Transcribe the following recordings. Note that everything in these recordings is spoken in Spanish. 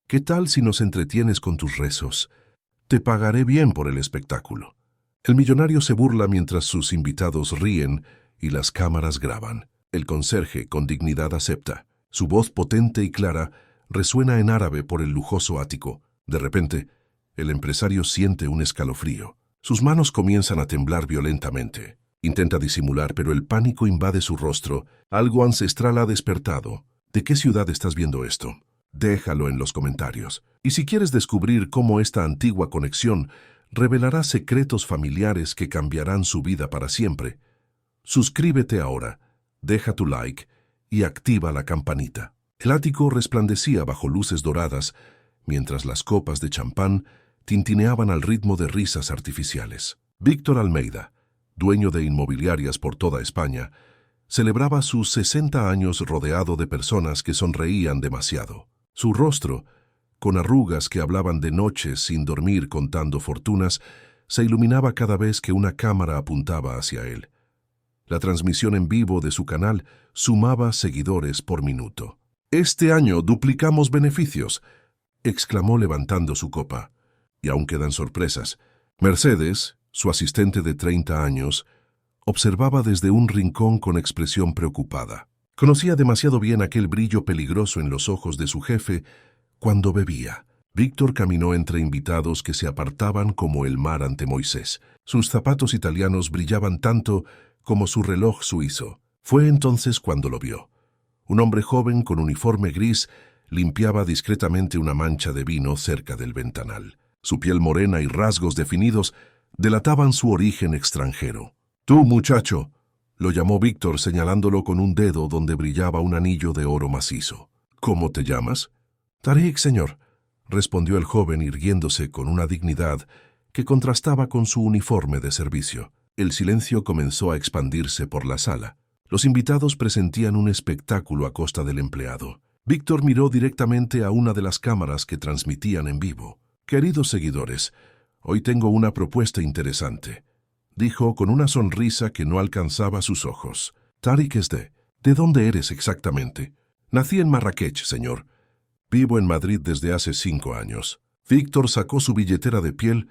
¿Qué tal si nos entretienes con tus rezos? Te pagaré bien por el espectáculo. El millonario se burla mientras sus invitados ríen y las cámaras graban. El conserje, con dignidad, acepta. Su voz potente y clara resuena en árabe por el lujoso ático. De repente, el empresario siente un escalofrío. Sus manos comienzan a temblar violentamente. Intenta disimular, pero el pánico invade su rostro. Algo ancestral ha despertado. ¿De qué ciudad estás viendo esto? Déjalo en los comentarios. Y si quieres descubrir cómo esta antigua conexión revelará secretos familiares que cambiarán su vida para siempre, suscríbete ahora, deja tu like y activa la campanita. El ático resplandecía bajo luces doradas, mientras las copas de champán tintineaban al ritmo de risas artificiales. Víctor Almeida, dueño de inmobiliarias por toda España, celebraba sus 60 años rodeado de personas que sonreían demasiado. Su rostro, con arrugas que hablaban de noches sin dormir contando fortunas, se iluminaba cada vez que una cámara apuntaba hacia él. La transmisión en vivo de su canal sumaba seguidores por minuto. «Este año duplicamos beneficios», exclamó levantando su copa. Y aún quedan sorpresas. Mercedes, su asistente de 30 años, observaba desde un rincón con expresión preocupada. Conocía demasiado bien aquel brillo peligroso en los ojos de su jefe cuando bebía. Víctor caminó entre invitados que se apartaban como el mar ante Moisés. Sus zapatos italianos brillaban tanto como su reloj suizo. Fue entonces cuando lo vio. Un hombre joven con uniforme gris limpiaba discretamente una mancha de vino cerca del ventanal. Su piel morena y rasgos definidos delataban su origen extranjero. «Tú, muchacho», lo llamó Víctor señalándolo con un dedo donde brillaba un anillo de oro macizo. «¿Cómo te llamas?» «Tarik, señor», respondió el joven irguiéndose con una dignidad que contrastaba con su uniforme de servicio. El silencio comenzó a expandirse por la sala. Los invitados presentían un espectáculo a costa del empleado. Víctor miró directamente a una de las cámaras que transmitían en vivo. «Queridos seguidores, hoy tengo una propuesta interesante», dijo con una sonrisa que no alcanzaba sus ojos. «Tarik es ¿de dónde eres exactamente?» «Nací en Marrakech, señor. Vivo en Madrid desde hace 5 años». Víctor sacó su billetera de piel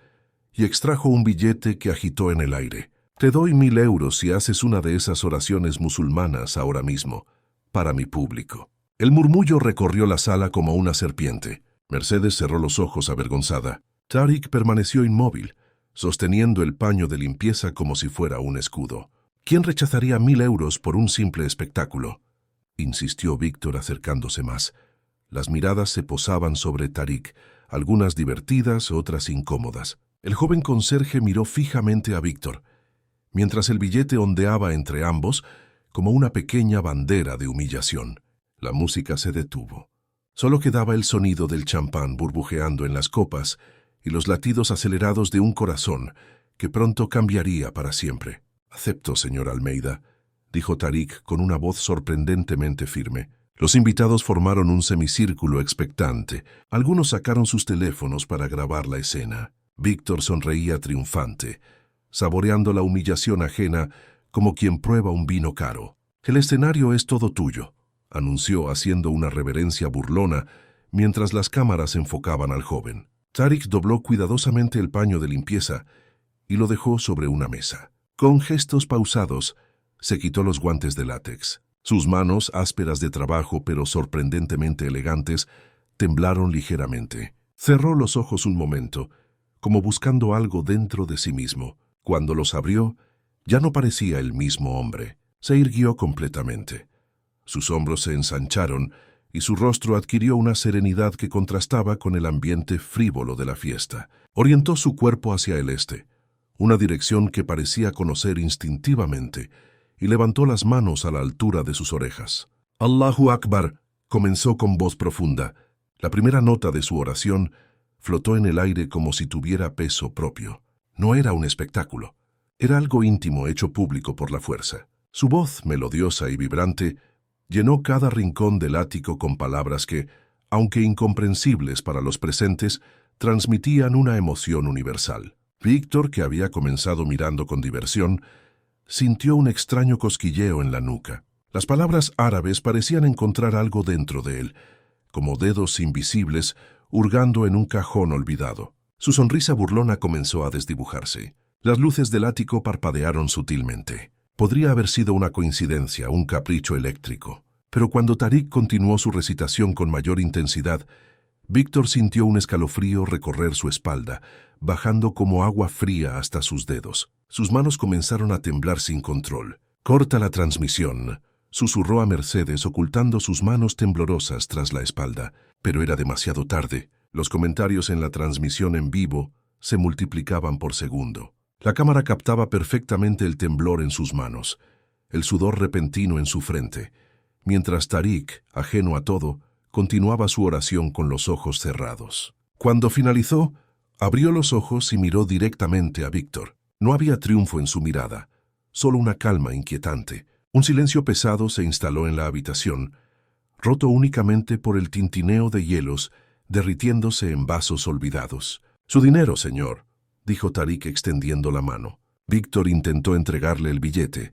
y extrajo un billete que agitó en el aire. «Te doy 1000 euros si haces una de esas oraciones musulmanas ahora mismo, para mi público». El murmullo recorrió la sala como una serpiente. Mercedes cerró los ojos avergonzada. Tarik permaneció inmóvil, sosteniendo el paño de limpieza como si fuera un escudo. «¿Quién rechazaría 1000 euros por un simple espectáculo?», insistió Víctor acercándose más. Las miradas se posaban sobre Tarik, algunas divertidas, otras incómodas. El joven conserje miró fijamente a Víctor, mientras el billete ondeaba entre ambos como una pequeña bandera de humillación. La música se detuvo. Solo quedaba el sonido del champán burbujeando en las copas y los latidos acelerados de un corazón que pronto cambiaría para siempre. «Acepto, señor Almeida», dijo Tarik con una voz sorprendentemente firme. Los invitados formaron un semicírculo expectante. Algunos sacaron sus teléfonos para grabar la escena. Víctor sonreía triunfante, saboreando la humillación ajena como quien prueba un vino caro. «El escenario es todo tuyo», anunció haciendo una reverencia burlona mientras las cámaras enfocaban al joven. Tarik dobló cuidadosamente el paño de limpieza y lo dejó sobre una mesa. Con gestos pausados, se quitó los guantes de látex. Sus manos, ásperas de trabajo pero sorprendentemente elegantes, temblaron ligeramente. Cerró los ojos un momento, como buscando algo dentro de sí mismo. Cuando los abrió, ya no parecía el mismo hombre. Se irguió completamente. Sus hombros se ensancharon y su rostro adquirió una serenidad que contrastaba con el ambiente frívolo de la fiesta. Orientó su cuerpo hacia el este, una dirección que parecía conocer instintivamente, y levantó las manos a la altura de sus orejas. «Allahu Akbar», comenzó con voz profunda. La primera nota de su oración flotó en el aire como si tuviera peso propio. No era un espectáculo. Era algo íntimo hecho público por la fuerza. Su voz, melodiosa y vibrante, llenó cada rincón del ático con palabras que, aunque incomprensibles para los presentes, transmitían una emoción universal. Víctor, que había comenzado mirando con diversión, sintió un extraño cosquilleo en la nuca. Las palabras árabes parecían encontrar algo dentro de él, como dedos invisibles hurgando en un cajón olvidado. Su sonrisa burlona comenzó a desdibujarse. Las luces del ático parpadearon sutilmente. Podría haber sido una coincidencia, un capricho eléctrico. Pero cuando Tarik continuó su recitación con mayor intensidad, Víctor sintió un escalofrío recorrer su espalda, bajando como agua fría hasta sus dedos. Sus manos comenzaron a temblar sin control. «Corta la transmisión», susurró a Mercedes ocultando sus manos temblorosas tras la espalda. Pero era demasiado tarde. Los comentarios en la transmisión en vivo se multiplicaban por segundo. La cámara captaba perfectamente el temblor en sus manos, el sudor repentino en su frente, mientras Tarik, ajeno a todo, continuaba su oración con los ojos cerrados. Cuando finalizó, abrió los ojos y miró directamente a Víctor. No había triunfo en su mirada, solo una calma inquietante. Un silencio pesado se instaló en la habitación, roto únicamente por el tintineo de hielos derritiéndose en vasos olvidados. «Su dinero, señor», dijo Tarik extendiendo la mano. Víctor intentó entregarle el billete,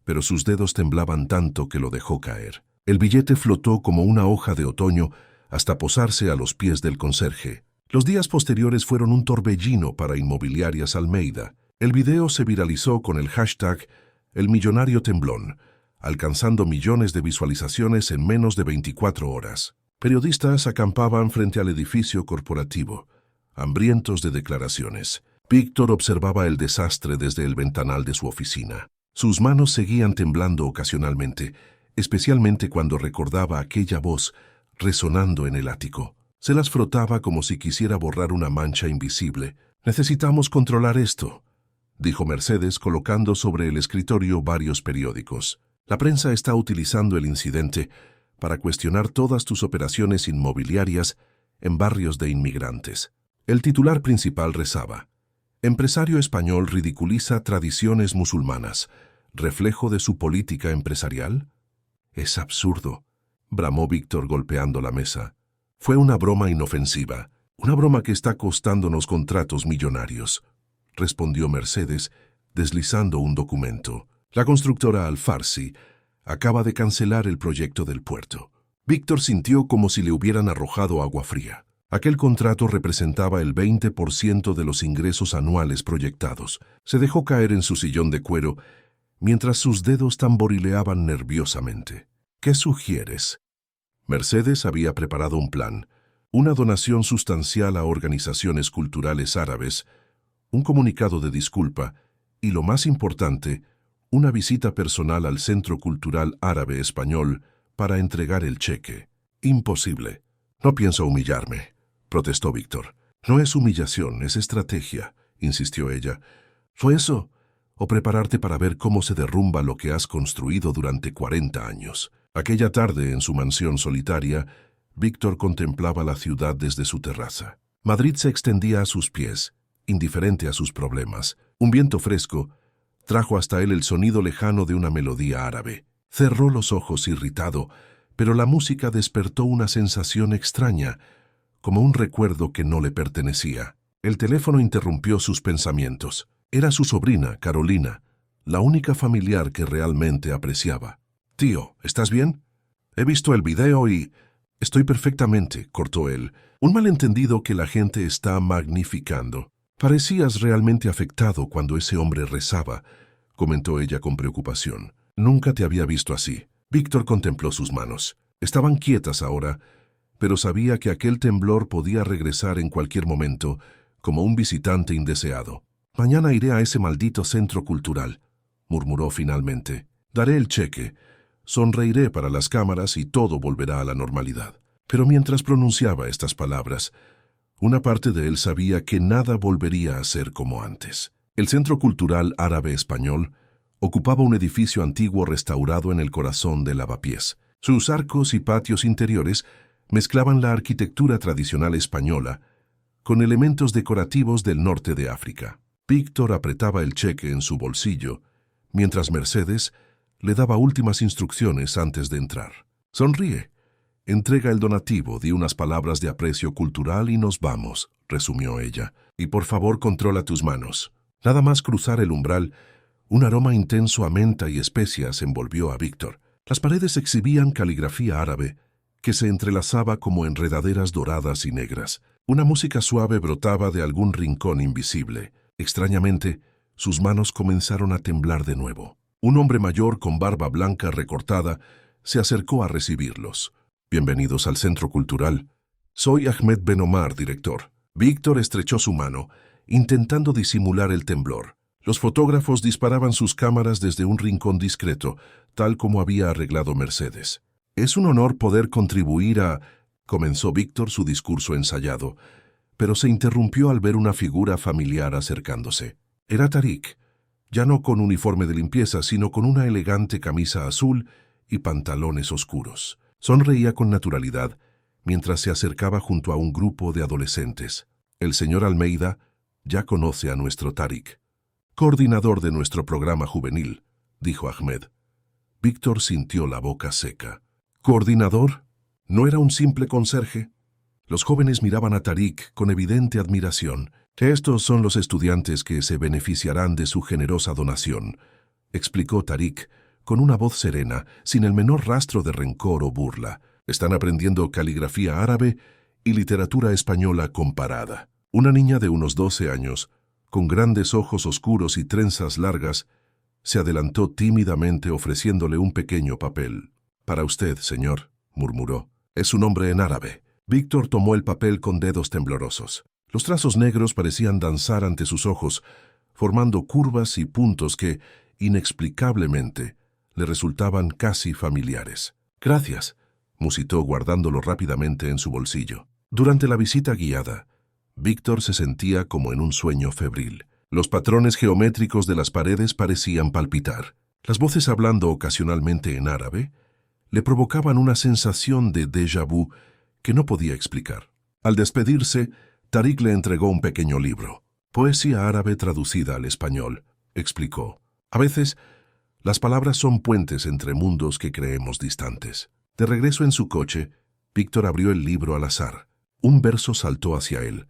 pero sus dedos temblaban tanto que lo dejó caer. El billete flotó como una hoja de otoño hasta posarse a los pies del conserje. Los días posteriores fueron un torbellino para Inmobiliarias Almeida. El video se viralizó con el hashtag «El millonario temblón», alcanzando millones de visualizaciones en menos de 24 horas. Periodistas acampaban frente al edificio corporativo, hambrientos de declaraciones. Víctor observaba el desastre desde el ventanal de su oficina. Sus manos seguían temblando ocasionalmente, especialmente cuando recordaba aquella voz resonando en el ático. Se las frotaba como si quisiera borrar una mancha invisible. «Necesitamos controlar esto», dijo Mercedes colocando sobre el escritorio varios periódicos. «La prensa está utilizando el incidente para cuestionar todas tus operaciones inmobiliarias en barrios de inmigrantes». El titular principal rezaba: «Empresario español ridiculiza tradiciones musulmanas, reflejo de su política empresarial». «Es absurdo», bramó Víctor golpeando la mesa. «Fue una broma inofensiva, una broma que está costándonos contratos millonarios», respondió Mercedes, deslizando un documento. «La constructora Al-Farsi acaba de cancelar el proyecto del puerto». Víctor sintió como si le hubieran arrojado agua fría. Aquel contrato representaba el 20% de los ingresos anuales proyectados. Se dejó caer en su sillón de cuero mientras sus dedos tamborileaban nerviosamente. «¿Qué sugieres?» Mercedes había preparado un plan, una donación sustancial a organizaciones culturales árabes, un comunicado de disculpa y, lo más importante, una visita personal al Centro Cultural Árabe Español para entregar el cheque. «Imposible. No pienso humillarme», protestó Víctor. «No es humillación, es estrategia», insistió ella. «¿Fue eso? ¿O prepararte para ver cómo se derrumba lo que has construido durante 40 años?» Aquella tarde, en su mansión solitaria, Víctor contemplaba la ciudad desde su terraza. Madrid se extendía a sus pies, indiferente a sus problemas. Un viento fresco trajo hasta él el sonido lejano de una melodía árabe. Cerró los ojos irritado, pero la música despertó una sensación extraña, como un recuerdo que no le pertenecía. El teléfono interrumpió sus pensamientos. Era su sobrina, Carolina, la única familiar que realmente apreciaba. «Tío, ¿estás bien? He visto el video y...» «Estoy perfectamente», cortó él. «Un malentendido que la gente está magnificando». «Parecías realmente afectado cuando ese hombre rezaba», comentó ella con preocupación. «Nunca te había visto así». Víctor contempló sus manos. Estaban quietas ahora, pero sabía que aquel temblor podía regresar en cualquier momento, como un visitante indeseado. «Mañana iré a ese maldito centro cultural», murmuró finalmente. «Daré el cheque, sonreiré para las cámaras y todo volverá a la normalidad». Pero mientras pronunciaba estas palabras, una parte de él sabía que nada volvería a ser como antes. El Centro Cultural Árabe Español ocupaba un edificio antiguo restaurado en el corazón de Lavapiés. Sus arcos y patios interiores mezclaban la arquitectura tradicional española con elementos decorativos del norte de África. Víctor apretaba el cheque en su bolsillo, mientras Mercedes le daba últimas instrucciones antes de entrar. «Sonríe, entrega el donativo, di unas palabras de aprecio cultural y nos vamos», resumió ella. «Y por favor controla tus manos». Nada más cruzar el umbral, un aroma intenso a menta y especias envolvió a Víctor. Las paredes exhibían caligrafía árabe que se entrelazaba como enredaderas doradas y negras. Una música suave brotaba de algún rincón invisible. Extrañamente, sus manos comenzaron a temblar de nuevo. Un hombre mayor con barba blanca recortada se acercó a recibirlos. «Bienvenidos al Centro Cultural. Soy Ahmed Ben Omar, director». Víctor estrechó su mano, intentando disimular el temblor. Los fotógrafos disparaban sus cámaras desde un rincón discreto, tal como había arreglado Mercedes. «Es un honor poder contribuir a...» comenzó Víctor su discurso ensayado, pero se interrumpió al ver una figura familiar acercándose. Era Tarik, ya no con uniforme de limpieza, sino con una elegante camisa azul y pantalones oscuros. Sonreía con naturalidad mientras se acercaba junto a un grupo de adolescentes. «El señor Almeida ya conoce a nuestro Tarik, coordinador de nuestro programa juvenil», dijo Ahmed. Víctor sintió la boca seca. «¿Coordinador? ¿No era un simple conserje?» Los jóvenes miraban a Tarik con evidente admiración. «Estos son los estudiantes que se beneficiarán de su generosa donación», explicó Tarik con una voz serena, sin el menor rastro de rencor o burla. «Están aprendiendo caligrafía árabe y literatura española comparada». Una niña de unos 12 años, con grandes ojos oscuros y trenzas largas, se adelantó tímidamente ofreciéndole un pequeño papel. «Para usted, señor», murmuró. «Es un nombre en árabe». Víctor tomó el papel con dedos temblorosos. Los trazos negros parecían danzar ante sus ojos, formando curvas y puntos que, inexplicablemente, le resultaban casi familiares. «Gracias», musitó guardándolo rápidamente en su bolsillo. Durante la visita guiada, Víctor se sentía como en un sueño febril. Los patrones geométricos de las paredes parecían palpitar. Las voces hablando ocasionalmente en árabe le provocaban una sensación de déjà vu que no podía explicar. Al despedirse, Tarik le entregó un pequeño libro. «Poesía árabe traducida al español», explicó. «A veces, las palabras son puentes entre mundos que creemos distantes». De regreso en su coche, Víctor abrió el libro al azar. Un verso saltó hacia él.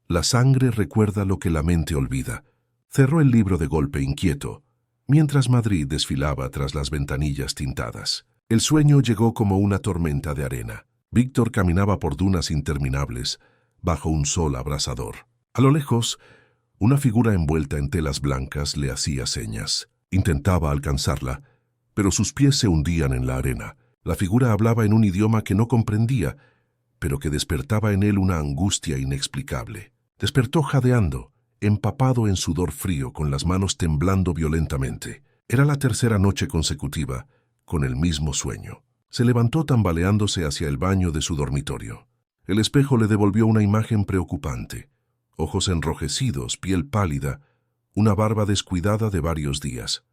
«La sangre recuerda lo que la mente olvida». Cerró el libro de golpe inquieto, mientras Madrid desfilaba tras las ventanillas tintadas. El sueño llegó como una tormenta de arena. Víctor caminaba por dunas interminables, bajo un sol abrasador. A lo lejos, una figura envuelta en telas blancas le hacía señas. Intentaba alcanzarla, pero sus pies se hundían en la arena. La figura hablaba en un idioma que no comprendía, pero que despertaba en él una angustia inexplicable. Despertó jadeando, empapado en sudor frío, con las manos temblando violentamente. Era la tercera noche consecutiva, con el mismo sueño. Se levantó tambaleándose hacia el baño de su dormitorio. El espejo le devolvió una imagen preocupante. Ojos enrojecidos, piel pálida, una barba descuidada de varios días.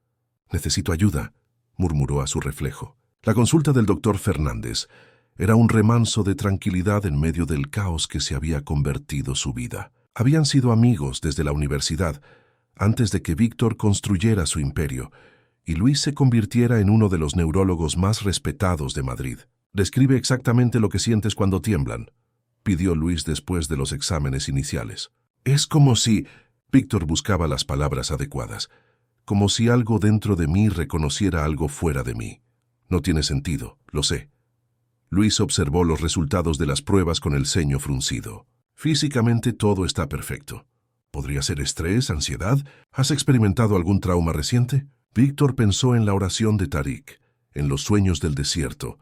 «Necesito ayuda», murmuró a su reflejo. La consulta del doctor Fernández era un remanso de tranquilidad en medio del caos que se había convertido su vida. Habían sido amigos desde la universidad, antes de que Víctor construyera su imperio, y Luis se convirtiera en uno de los neurólogos más respetados de Madrid. «Describe exactamente lo que sientes cuando tiemblan», pidió Luis después de los exámenes iniciales. «Es como si...» Víctor buscaba las palabras adecuadas. «Como si algo dentro de mí reconociera algo fuera de mí». «No tiene sentido, lo sé». Luis observó los resultados de las pruebas con el ceño fruncido. «Físicamente todo está perfecto. ¿Podría ser estrés, ansiedad? ¿Has experimentado algún trauma reciente?» Víctor pensó en la oración de Tarik, en los sueños del desierto,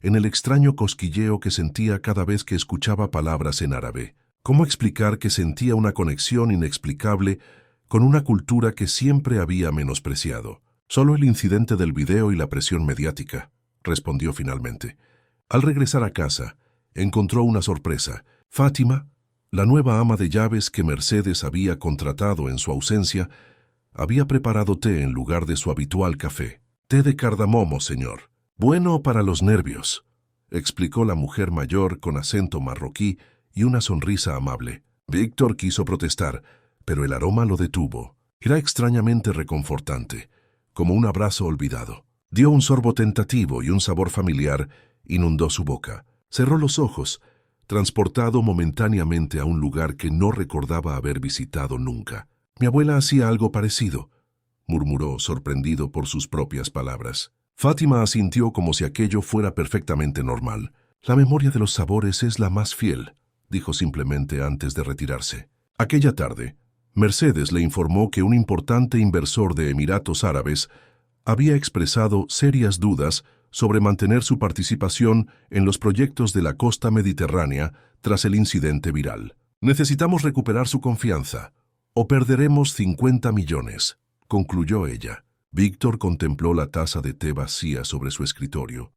en el extraño cosquilleo que sentía cada vez que escuchaba palabras en árabe. ¿Cómo explicar que sentía una conexión inexplicable con una cultura que siempre había menospreciado? «Solo el incidente del video y la presión mediática», respondió finalmente. Al regresar a casa, encontró una sorpresa. Fátima, la nueva ama de llaves que Mercedes había contratado en su ausencia, había preparado té en lugar de su habitual café. «Té de cardamomo, señor. Bueno para los nervios», explicó la mujer mayor con acento marroquí y una sonrisa amable. Víctor quiso protestar, pero el aroma lo detuvo. Era extrañamente reconfortante, como un abrazo olvidado. Dio un sorbo tentativo y un sabor familiar inundó su boca. Cerró los ojos, transportado momentáneamente a un lugar que no recordaba haber visitado nunca. «Mi abuela hacía algo parecido», murmuró, sorprendido por sus propias palabras. Fátima asintió como si aquello fuera perfectamente normal. La memoria de los sabores es la más fiel, dijo simplemente antes de retirarse. Aquella tarde, Mercedes le informó que un importante inversor de Emiratos Árabes había expresado serias dudas sobre mantener su participación en los proyectos de la costa mediterránea tras el incidente viral. Necesitamos recuperar su confianza, o perderemos 50 millones, concluyó ella. Víctor contempló la taza de té vacía sobre su escritorio,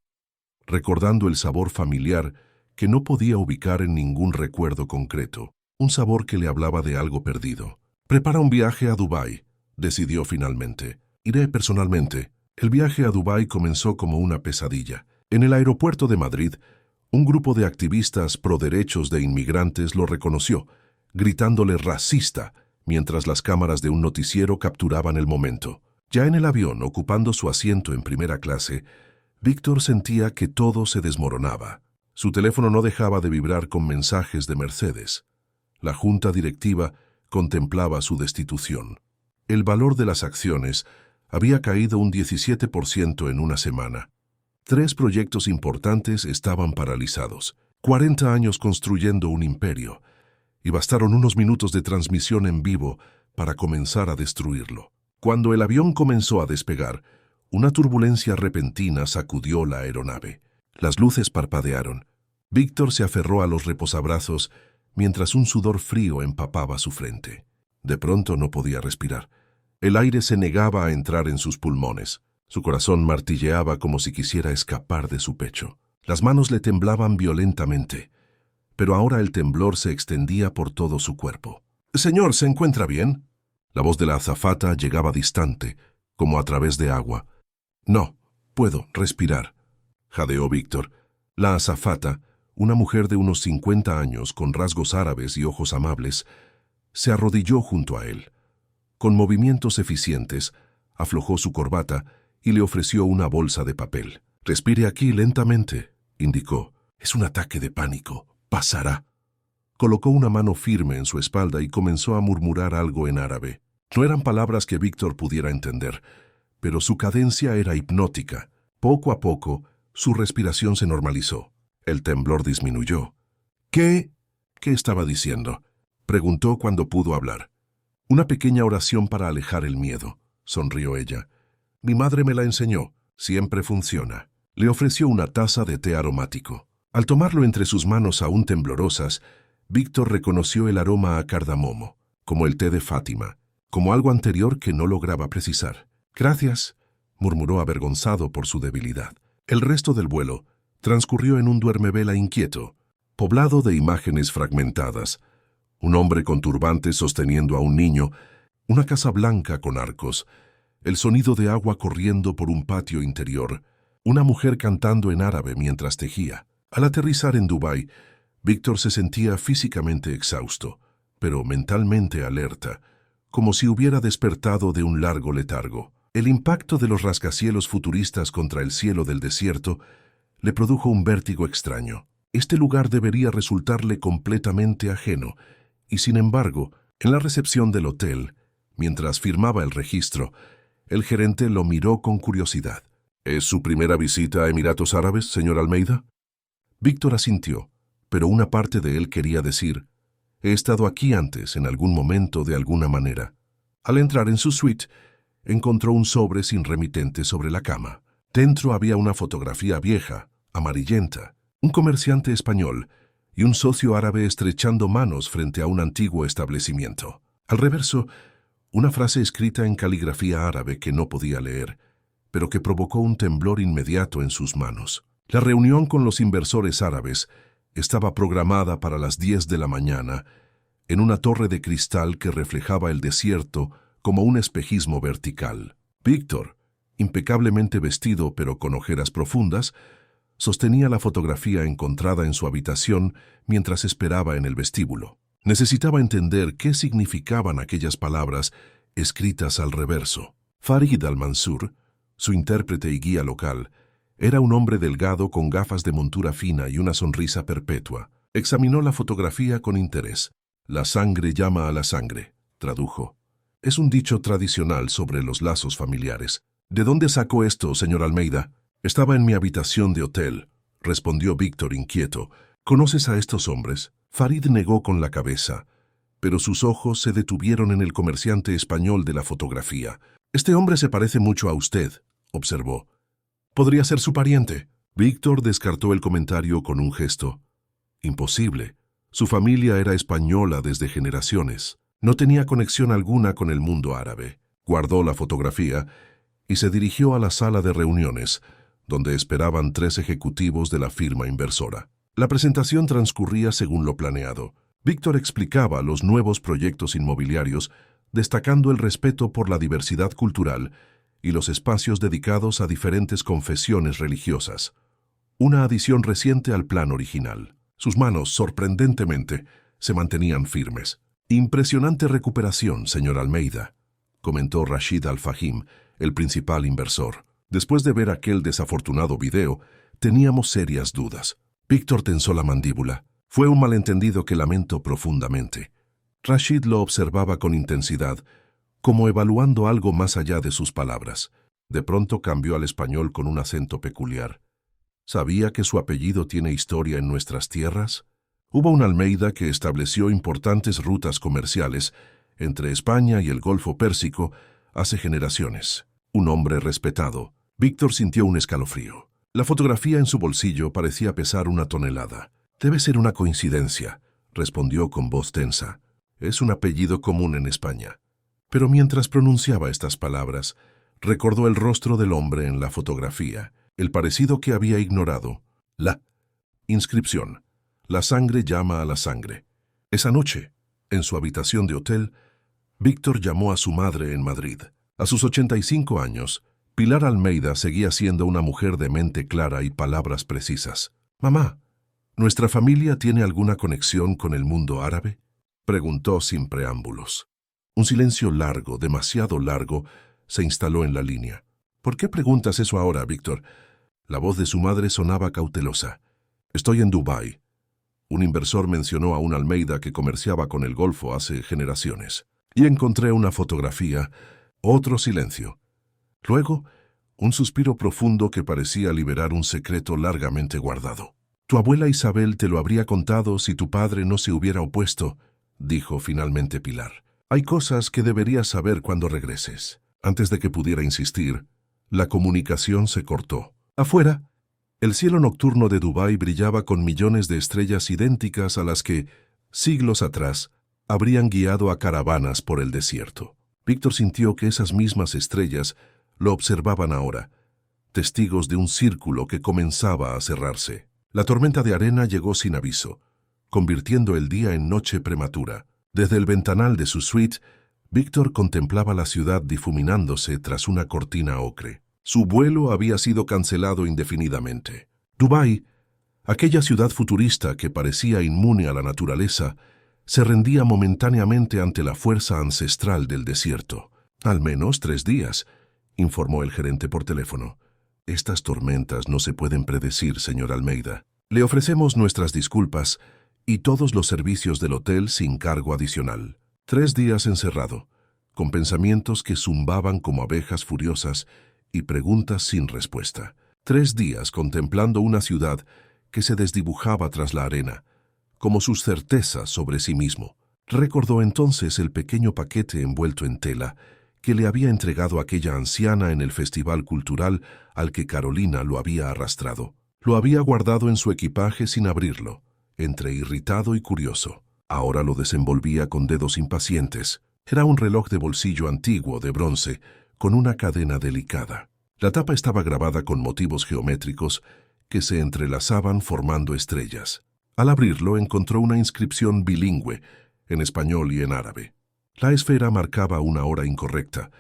recordando el sabor familiar que no podía ubicar en ningún recuerdo concreto, un sabor que le hablaba de algo perdido. Prepara un viaje a Dubái, decidió finalmente. Iré personalmente. El viaje a Dubái comenzó como una pesadilla. En el aeropuerto de Madrid, un grupo de activistas pro derechos de inmigrantes lo reconoció, gritándole racista, mientras las cámaras de un noticiero capturaban el momento. Ya en el avión, ocupando su asiento en primera clase, Víctor sentía que todo se desmoronaba. Su teléfono no dejaba de vibrar con mensajes de Mercedes. La junta directiva contemplaba su destitución. El valor de las acciones había caído un 17% en una semana. 3 proyectos importantes estaban paralizados. 40 años construyendo un imperio, y bastaron unos minutos de transmisión en vivo para comenzar a destruirlo. Cuando el avión comenzó a despegar, una turbulencia repentina sacudió la aeronave. Las luces parpadearon. Víctor se aferró a los reposabrazos mientras un sudor frío empapaba su frente. De pronto no podía respirar. El aire se negaba a entrar en sus pulmones. Su corazón martilleaba como si quisiera escapar de su pecho. Las manos le temblaban violentamente, pero ahora el temblor se extendía por todo su cuerpo. «Señor, ¿se encuentra bien?» La voz de la azafata llegaba distante, como a través de agua. «No, puedo respirar», jadeó Víctor. La azafata, una mujer de unos 50 años con rasgos árabes y ojos amables, se arrodilló junto a él. Con movimientos eficientes, aflojó su corbata y le ofreció una bolsa de papel. «Respire aquí lentamente», indicó. «Es un ataque de pánico. Pasará». Colocó una mano firme en su espalda y comenzó a murmurar algo en árabe. No eran palabras que Víctor pudiera entender, pero su cadencia era hipnótica. Poco a poco, su respiración se normalizó. El temblor disminuyó. ¿Qué estaba diciendo?», preguntó cuando pudo hablar. «Una pequeña oración para alejar el miedo», sonrió ella. «Mi madre me la enseñó. Siempre funciona». Le ofreció una taza de té aromático. Al tomarlo entre sus manos aún temblorosas, Víctor reconoció el aroma a cardamomo, como el té de Fátima, como algo anterior que no lograba precisar. «Gracias», murmuró avergonzado por su debilidad. El resto del vuelo transcurrió en un duermevela inquieto, poblado de imágenes fragmentadas. Un hombre con turbante sosteniendo a un niño, una casa blanca con arcos, el sonido de agua corriendo por un patio interior, una mujer cantando en árabe mientras tejía. Al aterrizar en Dubái, Víctor se sentía físicamente exhausto, pero mentalmente alerta, como si hubiera despertado de un largo letargo. El impacto de los rascacielos futuristas contra el cielo del desierto le produjo un vértigo extraño. Este lugar debería resultarle completamente ajeno, y sin embargo, en la recepción del hotel, mientras firmaba el registro, el gerente lo miró con curiosidad. «¿Es su primera visita a Emiratos Árabes, señor Almeida?» Víctor asintió, pero una parte de él quería decir: «He estado aquí antes, en algún momento, de alguna manera». Al entrar en su suite, encontró un sobre sin remitente sobre la cama. Dentro había una fotografía vieja, amarillenta, un comerciante español y un socio árabe estrechando manos frente a un antiguo establecimiento. Al reverso, una frase escrita en caligrafía árabe que no podía leer, pero que provocó un temblor inmediato en sus manos. La reunión con los inversores árabes estaba programada para las 10 de la mañana, en una torre de cristal que reflejaba el desierto como un espejismo vertical. Víctor, impecablemente vestido pero con ojeras profundas, sostenía la fotografía encontrada en su habitación mientras esperaba en el vestíbulo. Necesitaba entender qué significaban aquellas palabras escritas al reverso. Farid al-Mansur, su intérprete y guía local, era un hombre delgado con gafas de montura fina y una sonrisa perpetua. Examinó la fotografía con interés. «La sangre llama a la sangre», tradujo. «Es un dicho tradicional sobre los lazos familiares». «¿De dónde sacó esto, señor Almeida?» «Estaba en mi habitación de hotel. respondió Víctor inquieto. ¿Conoces a estos hombres? Farid negó con la cabeza, pero sus ojos se detuvieron en el comerciante español de la fotografía. Este hombre se parece mucho a usted, observó. ¿Podría ser su pariente? Víctor descartó el comentario con un gesto. Imposible. Su familia era española desde generaciones. No tenía conexión alguna con el mundo árabe. Guardó la fotografía y se dirigió a la sala de reuniones, donde esperaban 3 ejecutivos de la firma inversora. La presentación transcurría según lo planeado. Víctor explicaba los nuevos proyectos inmobiliarios, destacando el respeto por la diversidad cultural y los espacios dedicados a diferentes confesiones religiosas. Una adición reciente al plan original. Sus manos, sorprendentemente, se mantenían firmes. Impresionante recuperación, señor Almeida, comentó Rashid Al-Fahim, el principal inversor. Después de ver aquel desafortunado video, teníamos serias dudas. Víctor tensó la mandíbula. Fue un malentendido que lamento profundamente. Rashid lo observaba con intensidad, como evaluando algo más allá de sus palabras. De pronto cambió al español con un acento peculiar. ¿Sabía que su apellido tiene historia en nuestras tierras? Hubo un Almeida que estableció importantes rutas comerciales entre España y el Golfo Pérsico hace generaciones. Un hombre respetado. Víctor sintió un escalofrío. La fotografía en su bolsillo parecía pesar 1 tonelada. Debe ser una coincidencia, respondió con voz tensa. Es un apellido común en España. Pero mientras pronunciaba estas palabras, recordó el rostro del hombre en la fotografía, el parecido que había ignorado. La inscripción. La sangre llama a la sangre. Esa noche, en su habitación de hotel, Víctor llamó a su madre en Madrid. A sus 85 años, Pilar Almeida seguía siendo una mujer de mente clara y palabras precisas. «Mamá, ¿nuestra familia tiene alguna conexión con el mundo árabe?», preguntó sin preámbulos. Un silencio largo, demasiado largo, se instaló en la línea. «¿Por qué preguntas eso ahora, Víctor?». La voz de su madre sonaba cautelosa. «Estoy en Dubái. Un inversor mencionó a un Almeida que comerciaba con el Golfo hace generaciones. Y encontré una fotografía». Otro silencio. Luego, un suspiro profundo que parecía liberar un secreto largamente guardado. «Tu abuela Isabel te lo habría contado si tu padre no se hubiera opuesto», dijo finalmente Pilar. «Hay cosas que deberías saber cuando regreses». Antes de que pudiera insistir, la comunicación se cortó. Afuera, el cielo nocturno de Dubái brillaba con millones de estrellas idénticas a las que, siglos atrás, habrían guiado a caravanas por el desierto. Víctor sintió que esas mismas estrellas lo observaban ahora, testigos de un círculo que comenzaba a cerrarse. La tormenta de arena llegó sin aviso, convirtiendo el día en noche prematura. Desde el ventanal de su suite, Víctor contemplaba la ciudad difuminándose tras una cortina ocre. Su vuelo había sido cancelado indefinidamente. Dubái, aquella ciudad futurista que parecía inmune a la naturaleza, se rendía momentáneamente ante la fuerza ancestral del desierto. «Al menos 3 días», informó el gerente por teléfono. «Estas tormentas no se pueden predecir, señor Almeida. Le ofrecemos nuestras disculpas y todos los servicios del hotel sin cargo adicional». 3 días encerrado, con pensamientos que zumbaban como abejas furiosas y preguntas sin respuesta. 3 días contemplando una ciudad que se desdibujaba tras la arena, como sus certezas sobre sí mismo. Recordó entonces el pequeño paquete envuelto en tela que le había entregado aquella anciana en el festival cultural al que Carolina lo había arrastrado. Lo había guardado en su equipaje sin abrirlo, entre irritado y curioso. Ahora lo desenvolvía con dedos impacientes. Era un reloj de bolsillo antiguo de bronce, con una cadena delicada. La tapa estaba grabada con motivos geométricos que se entrelazaban formando estrellas. Al abrirlo encontró una inscripción bilingüe, en español y en árabe. La esfera marcaba una hora incorrecta,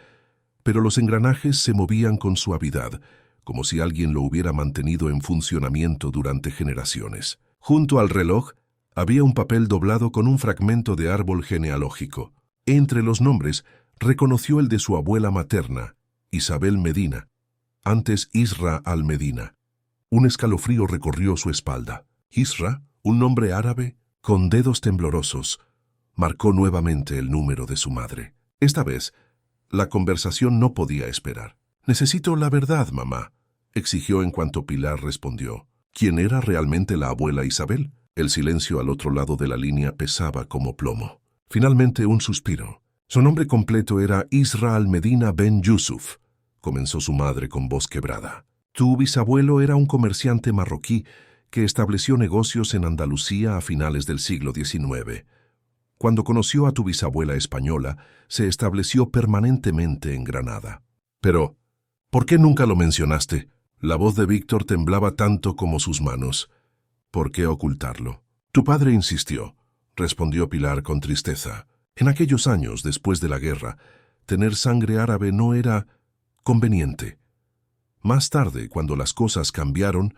pero los engranajes se movían con suavidad, como si alguien lo hubiera mantenido en funcionamiento durante generaciones. Junto al reloj había un papel doblado con un fragmento de árbol genealógico. Entre los nombres reconoció el de su abuela materna, Isabel Medina, antes Isra al-Medina. Un escalofrío recorrió su espalda. Isra, un nombre árabe, con dedos temblorosos, marcó nuevamente el número de su madre. Esta vez, la conversación no podía esperar. «Necesito la verdad, mamá», exigió en cuanto Pilar respondió. ¿Quién era realmente la abuela Isabel? El silencio al otro lado de la línea pesaba como plomo. Finalmente un suspiro. Su nombre completo era Isra al-Medina ben Yusuf, comenzó su madre con voz quebrada. Tu bisabuelo era un comerciante marroquí que estableció negocios en Andalucía a finales del siglo XIX. Cuando conoció a tu bisabuela española, se estableció permanentemente en Granada. Pero, ¿por qué nunca lo mencionaste? La voz de Víctor temblaba tanto como sus manos. ¿Por qué ocultarlo? Tu padre insistió, respondió Pilar con tristeza. En aquellos años, después de la guerra, tener sangre árabe no era conveniente. Más tarde, cuando las cosas cambiaron,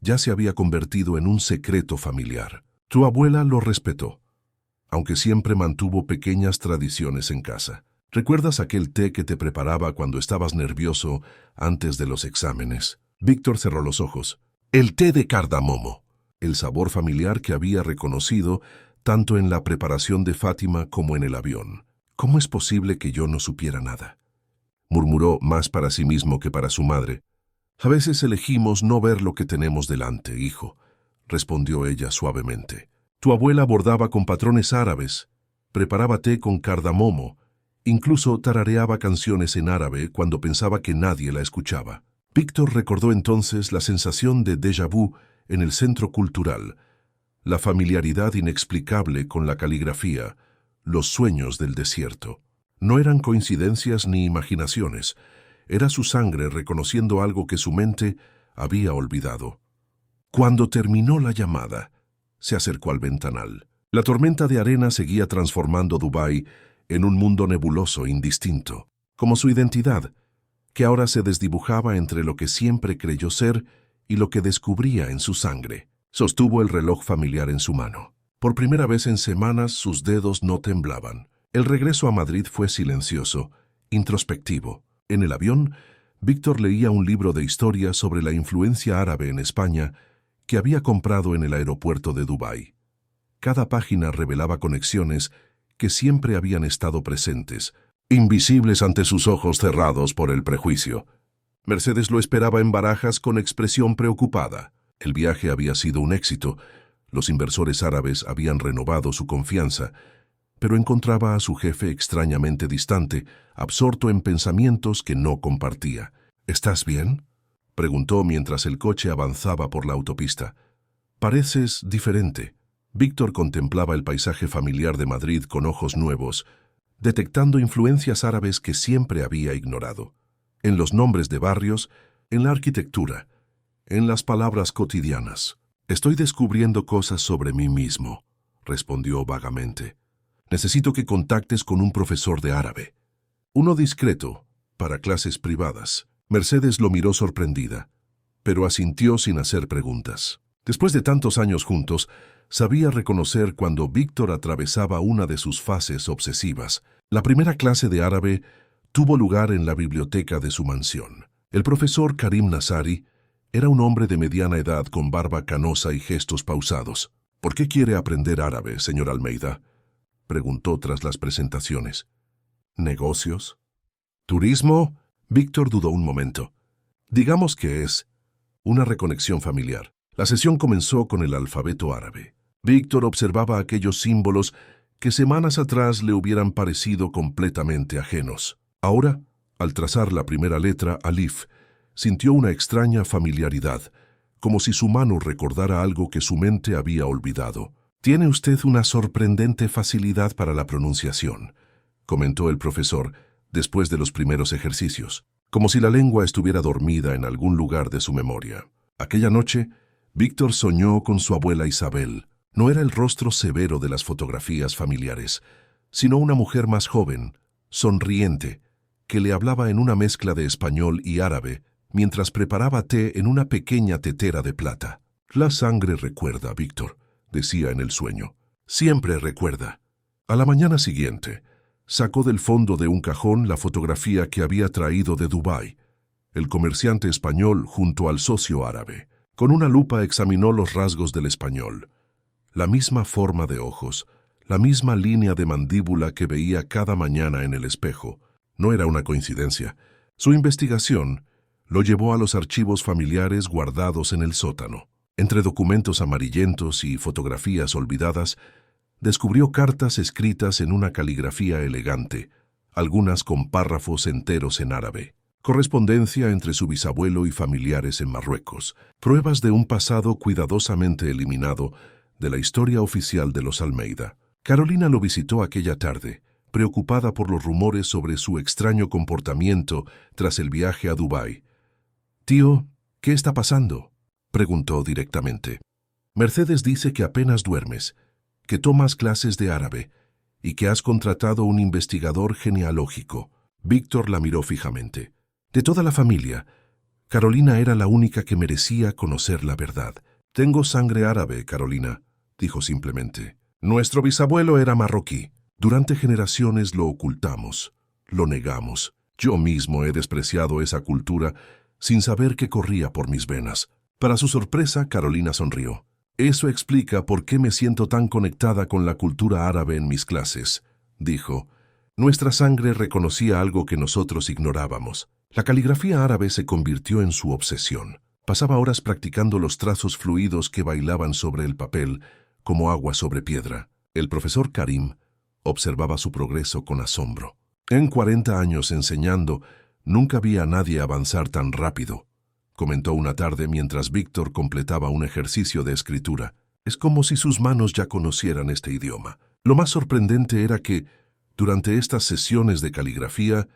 ya se había convertido en un secreto familiar. Tu abuela lo respetó, aunque siempre mantuvo pequeñas tradiciones en casa. ¿Recuerdas aquel té que te preparaba cuando estabas nervioso antes de los exámenes? Víctor cerró los ojos. El té de cardamomo. El sabor familiar que había reconocido tanto en la preparación de Fátima como en el avión. ¿Cómo es posible que yo no supiera nada? Murmuró más para sí mismo que para su madre. A veces elegimos no ver lo que tenemos delante, hijo, respondió ella suavemente. Tu abuela bordaba con patrones árabes, preparaba té con cardamomo, incluso tarareaba canciones en árabe cuando pensaba que nadie la escuchaba. Víctor recordó entonces la sensación de déjà vu en el centro cultural, la familiaridad inexplicable con la caligrafía, los sueños del desierto. No eran coincidencias ni imaginaciones, era su sangre reconociendo algo que su mente había olvidado. Cuando terminó la llamada, se acercó al ventanal. La tormenta de arena seguía transformando Dubái en un mundo nebuloso indistinto, como su identidad, que ahora se desdibujaba entre lo que siempre creyó ser y lo que descubría en su sangre. Sostuvo el reloj familiar en su mano. Por primera vez en semanas sus dedos no temblaban. El regreso a Madrid fue silencioso, introspectivo. En el avión, Víctor leía un libro de historia sobre la influencia árabe en España que había comprado en el aeropuerto de Dubái. Cada página revelaba conexiones que siempre habían estado presentes, invisibles ante sus ojos cerrados por el prejuicio. Mercedes lo esperaba en Barajas con expresión preocupada. El viaje había sido un éxito. Los inversores árabes habían renovado su confianza, pero encontraba a su jefe extrañamente distante, absorto en pensamientos que no compartía. ¿Estás bien?, preguntó mientras el coche avanzaba por la autopista. Pareces diferente. Víctor contemplaba el paisaje familiar de Madrid con ojos nuevos, detectando influencias árabes que siempre había ignorado. En los nombres de barrios, en la arquitectura, en las palabras cotidianas. Estoy descubriendo cosas sobre mí mismo, respondió vagamente. Necesito que contactes con un profesor de árabe. Uno discreto, para clases privadas. Mercedes lo miró sorprendida, pero asintió sin hacer preguntas. Después de tantos años juntos, sabía reconocer cuando Víctor atravesaba una de sus fases obsesivas. La primera clase de árabe tuvo lugar en la biblioteca de su mansión. El profesor Karim Nazari era un hombre de mediana edad con barba canosa y gestos pausados. ¿Por qué quiere aprender árabe, señor Almeida?, preguntó tras las presentaciones. ¿Negocios? ¿Turismo? Víctor dudó un momento. Digamos que es una reconexión familiar. La sesión comenzó con el alfabeto árabe. Víctor observaba aquellos símbolos que semanas atrás le hubieran parecido completamente ajenos. Ahora, al trazar la primera letra, alif, sintió una extraña familiaridad, como si su mano recordara algo que su mente había olvidado. «Tiene usted una sorprendente facilidad para la pronunciación», comentó el profesor, después de los primeros ejercicios, como si la lengua estuviera dormida en algún lugar de su memoria. Aquella noche, Víctor soñó con su abuela Isabel. No era el rostro severo de las fotografías familiares, sino una mujer más joven, sonriente, que le hablaba en una mezcla de español y árabe, mientras preparaba té en una pequeña tetera de plata. «La sangre recuerda, Víctor», decía en el sueño. «Siempre recuerda». A la mañana siguiente, sacó del fondo de un cajón la fotografía que había traído de Dubái. El comerciante español junto al socio árabe. Con una lupa examinó los rasgos del español. La misma forma de ojos, la misma línea de mandíbula que veía cada mañana en el espejo. No era una coincidencia. Su investigación lo llevó a los archivos familiares guardados en el sótano. Entre documentos amarillentos y fotografías olvidadas, descubrió cartas escritas en una caligrafía elegante, algunas con párrafos enteros en árabe. Correspondencia entre su bisabuelo y familiares en Marruecos. Pruebas de un pasado cuidadosamente eliminado de la historia oficial de los Almeida. Carolina lo visitó aquella tarde, preocupada por los rumores sobre su extraño comportamiento tras el viaje a Dubái. «Tío, ¿qué está pasando?», preguntó directamente. «Mercedes dice que apenas duermes, que tomas clases de árabe y que has contratado un investigador genealógico». Víctor la miró fijamente. De toda la familia, Carolina era la única que merecía conocer la verdad. «Tengo sangre árabe, Carolina», dijo simplemente. «Nuestro bisabuelo era marroquí. Durante generaciones lo ocultamos, lo negamos. Yo mismo he despreciado esa cultura sin saber que corría por mis venas». Para su sorpresa, Carolina sonrió. «Eso explica por qué me siento tan conectada con la cultura árabe en mis clases», dijo. «Nuestra sangre reconocía algo que nosotros ignorábamos». La caligrafía árabe se convirtió en su obsesión. Pasaba horas practicando los trazos fluidos que bailaban sobre el papel, como agua sobre piedra. El profesor Karim observaba su progreso con asombro. «En 40 años enseñando, nunca vi a nadie avanzar tan rápido», comentó una tarde mientras Víctor completaba un ejercicio de escritura. «Es como si sus manos ya conocieran este idioma». Lo más sorprendente era que, durante estas sesiones de caligrafía,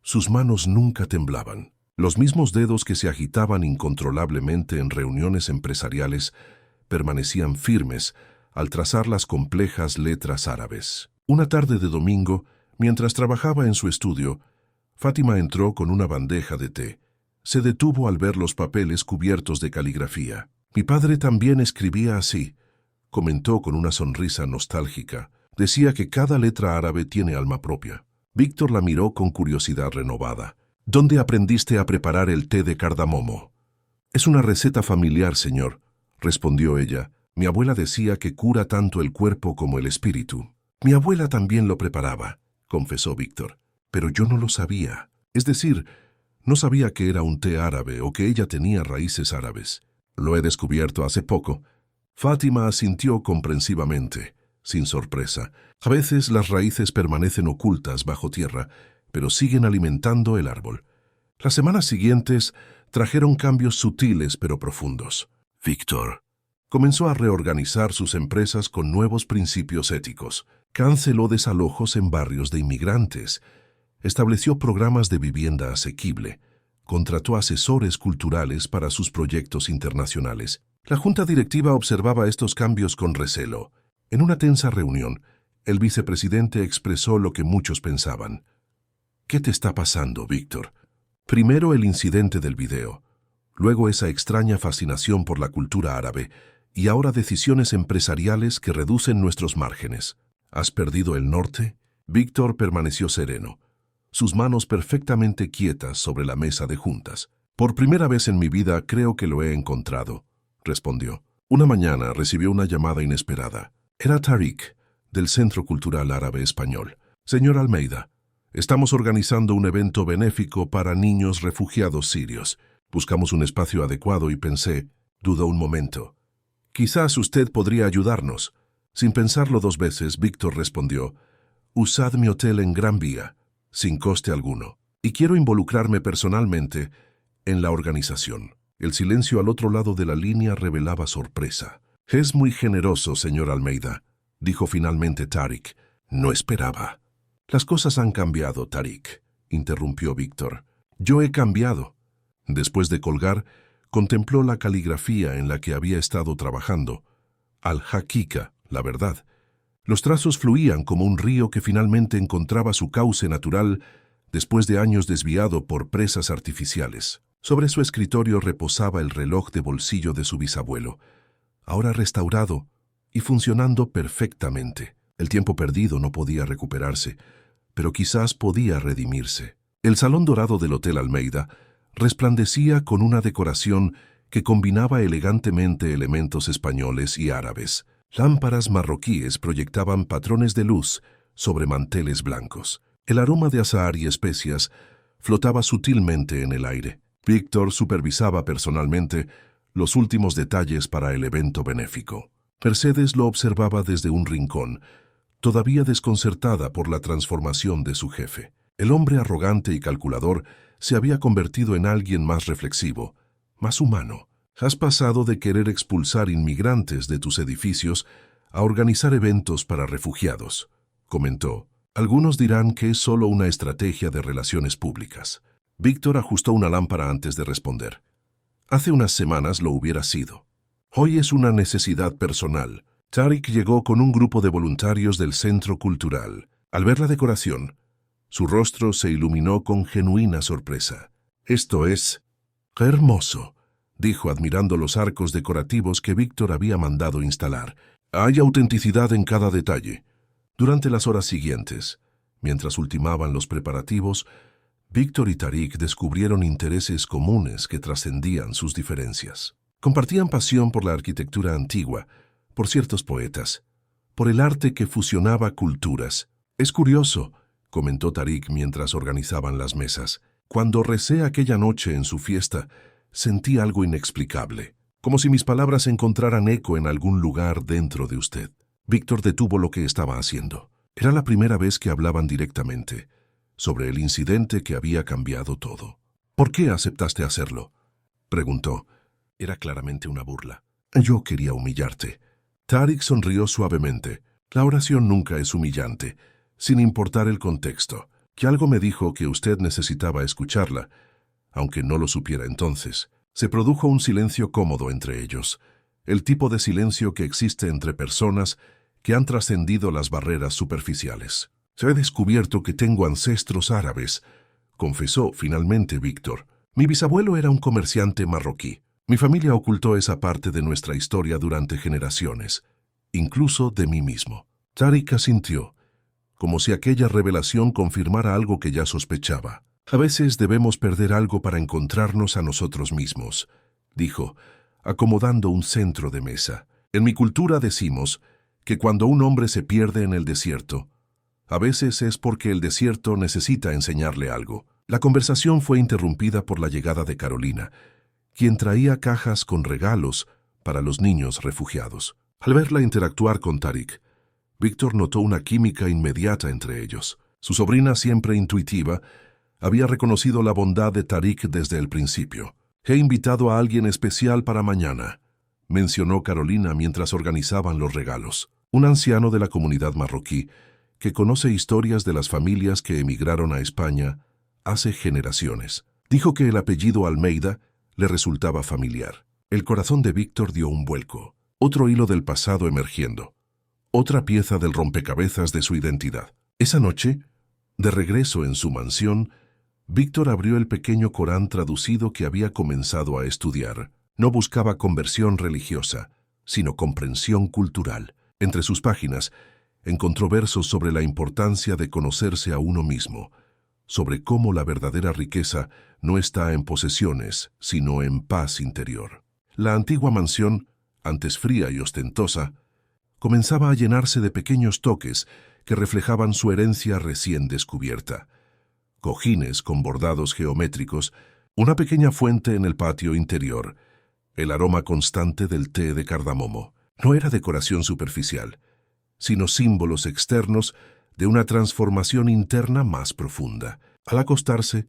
sus manos nunca temblaban. Los mismos dedos que se agitaban incontrolablemente en reuniones empresariales permanecían firmes al trazar las complejas letras árabes. Una tarde de domingo, mientras trabajaba en su estudio, Fátima entró con una bandeja de té. Se detuvo al ver los papeles cubiertos de caligrafía. «Mi padre también escribía así», comentó con una sonrisa nostálgica. «Decía que cada letra árabe tiene alma propia». Víctor la miró con curiosidad renovada. «¿Dónde aprendiste a preparar el té de cardamomo?». «Es una receta familiar, señor», respondió ella. «Mi abuela decía que cura tanto el cuerpo como el espíritu». «Mi abuela también lo preparaba», confesó Víctor. «Pero yo no lo sabía. Es decir, no sabía que era un té árabe o que ella tenía raíces árabes. Lo he descubierto hace poco». Fátima asintió comprensivamente, sin sorpresa. A veces las raíces permanecen ocultas bajo tierra, pero siguen alimentando el árbol. Las semanas siguientes trajeron cambios sutiles pero profundos. Víctor comenzó a reorganizar sus empresas con nuevos principios éticos. Canceló desalojos en barrios de inmigrantes. Estableció programas de vivienda asequible. Contrató asesores culturales para sus proyectos internacionales. La junta directiva observaba estos cambios con recelo. En una tensa reunión, el vicepresidente expresó lo que muchos pensaban. «¿Qué te está pasando, Víctor? Primero el incidente del video, luego esa extraña fascinación por la cultura árabe y ahora decisiones empresariales que reducen nuestros márgenes. ¿Has perdido el norte?». Víctor permaneció sereno, sus manos perfectamente quietas sobre la mesa de juntas. «Por primera vez en mi vida creo que lo he encontrado», respondió. Una mañana recibió una llamada inesperada. Era Tariq, del Centro Cultural Árabe Español. «Señor Almeida, estamos organizando un evento benéfico para niños refugiados sirios. Buscamos un espacio adecuado y pensé», dudó un momento, «quizás usted podría ayudarnos». Sin pensarlo dos veces, Víctor respondió: «Usad mi hotel en Gran Vía, sin coste alguno, y quiero involucrarme personalmente en la organización». El silencio al otro lado de la línea revelaba sorpresa. «Es muy generoso, señor Almeida», dijo finalmente Tariq. «No esperaba». «Las cosas han cambiado, Tariq», interrumpió Víctor. «Yo he cambiado». Después de colgar, contempló la caligrafía en la que había estado trabajando. Al-Hakika, la verdad. Los trazos fluían como un río que finalmente encontraba su cauce natural después de años desviado por presas artificiales. Sobre su escritorio reposaba el reloj de bolsillo de su bisabuelo, ahora restaurado y funcionando perfectamente. El tiempo perdido no podía recuperarse, pero quizás podía redimirse. El salón dorado del Hotel Almeida resplandecía con una decoración que combinaba elegantemente elementos españoles y árabes. Lámparas marroquíes proyectaban patrones de luz sobre manteles blancos. El aroma de azahar y especias flotaba sutilmente en el aire. Víctor supervisaba personalmente los últimos detalles para el evento benéfico. Mercedes lo observaba desde un rincón, todavía desconcertada por la transformación de su jefe. El hombre arrogante y calculador se había convertido en alguien más reflexivo, más humano. Has pasado de querer expulsar inmigrantes de tus edificios a organizar eventos para refugiados, comentó. Algunos dirán que es solo una estrategia de relaciones públicas. Víctor ajustó una lámpara antes de responder. Hace unas semanas lo hubiera sido. Hoy es una necesidad personal. Tariq llegó con un grupo de voluntarios del centro cultural. Al ver la decoración, su rostro se iluminó con genuina sorpresa. «Esto es... ¡qué hermoso!», dijo admirando los arcos decorativos que Víctor había mandado instalar. «Hay autenticidad en cada detalle». Durante las horas siguientes, mientras ultimaban los preparativos, Víctor y Tariq descubrieron intereses comunes que trascendían sus diferencias. Compartían pasión por la arquitectura antigua, por ciertos poetas, por el arte que fusionaba culturas. «Es curioso», comentó Tariq mientras organizaban las mesas. «Cuando recé aquella noche en su fiesta, sentí algo inexplicable, como si mis palabras encontraran eco en algún lugar dentro de usted». Víctor detuvo lo que estaba haciendo. Era la primera vez que hablaban directamente sobre el incidente que había cambiado todo. «¿Por qué aceptaste hacerlo?», preguntó. Era claramente una burla. «Yo quería humillarte». Tariq sonrió suavemente. «La oración nunca es humillante, sin importar el contexto. Que algo me dijo que usted necesitaba escucharla, aunque no lo supiera entonces». Se produjo un silencio cómodo entre ellos, el tipo de silencio que existe entre personas que han trascendido las barreras superficiales. «Se ha descubierto que tengo ancestros árabes», confesó finalmente Víctor. «Mi bisabuelo era un comerciante marroquí. Mi familia ocultó esa parte de nuestra historia durante generaciones, incluso de mí mismo». Tariq asintió, como si aquella revelación confirmara algo que ya sospechaba. «A veces debemos perder algo para encontrarnos a nosotros mismos», dijo, acomodando un centro de mesa. «En mi cultura decimos que cuando un hombre se pierde en el desierto, a veces es porque el desierto necesita enseñarle algo». La conversación fue interrumpida por la llegada de Carolina, quien traía cajas con regalos para los niños refugiados. Al verla interactuar con Tariq, Víctor notó una química inmediata entre ellos. Su sobrina, siempre intuitiva, había reconocido la bondad de Tariq desde el principio. «He invitado a alguien especial para mañana», mencionó Carolina mientras organizaban los regalos. Un anciano de la comunidad marroquí que conoce historias de las familias que emigraron a España hace generaciones. Dijo que el apellido Almeida le resultaba familiar. El corazón de Víctor dio un vuelco. Otro hilo del pasado emergiendo. Otra pieza del rompecabezas de su identidad. Esa noche, de regreso en su mansión, Víctor abrió el pequeño Corán traducido que había comenzado a estudiar. No buscaba conversión religiosa, sino comprensión cultural. Entre sus páginas, encontró versos sobre la importancia de conocerse a uno mismo, sobre cómo la verdadera riqueza no está en posesiones, sino en paz interior. La antigua mansión, antes fría y ostentosa, comenzaba a llenarse de pequeños toques que reflejaban su herencia recién descubierta. Cojines con bordados geométricos, una pequeña fuente en el patio interior, el aroma constante del té de cardamomo. No era decoración superficial, sino símbolos externos de una transformación interna más profunda. Al acostarse,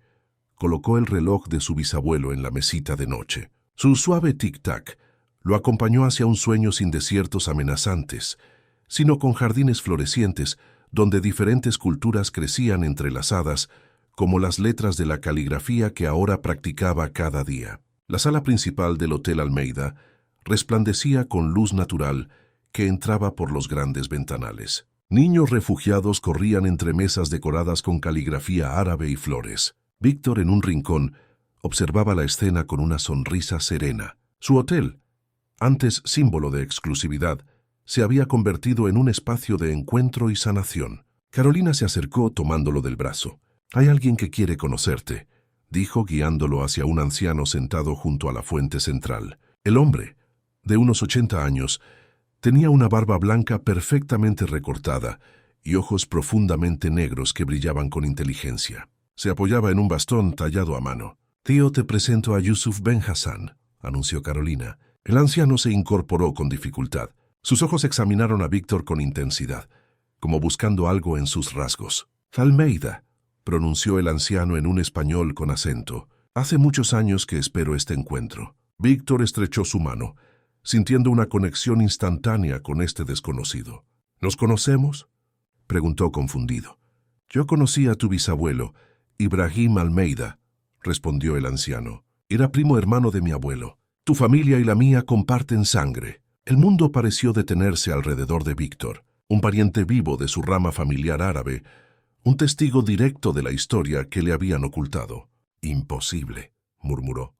colocó el reloj de su bisabuelo en la mesita de noche. Su suave tic-tac lo acompañó hacia un sueño sin desiertos amenazantes, sino con jardines florecientes donde diferentes culturas crecían entrelazadas, como las letras de la caligrafía que ahora practicaba cada día. La sala principal del Hotel Almeida resplandecía con luz natural que entraba por los grandes ventanales. Niños refugiados corrían entre mesas decoradas con caligrafía árabe y flores. Víctor, en un rincón, observaba la escena con una sonrisa serena. Su hotel, antes símbolo de exclusividad, se había convertido en un espacio de encuentro y sanación. Carolina se acercó tomándolo del brazo. «Hay alguien que quiere conocerte», dijo guiándolo hacia un anciano sentado junto a la fuente central. El hombre, de unos 80 años, tenía una barba blanca perfectamente recortada y ojos profundamente negros que brillaban con inteligencia. Se apoyaba en un bastón tallado a mano. «Tío, te presento a Yusuf Ben Hassan, anunció Carolina. El anciano se incorporó con dificultad. Sus ojos examinaron a Víctor con intensidad, como buscando algo en sus rasgos. Almeida, pronunció el anciano en un español con acento. Hace muchos años que espero este encuentro. Víctor estrechó su mano, sintiendo una conexión instantánea con este desconocido. ¿Nos conocemos?, preguntó confundido. Yo conocí a tu bisabuelo, Ibrahim Almeida, respondió el anciano. Era primo hermano de mi abuelo. Tu familia y la mía comparten sangre. El mundo pareció detenerse alrededor de Víctor, un pariente vivo de su rama familiar árabe, un testigo directo de la historia que le habían ocultado. Imposible, murmuró.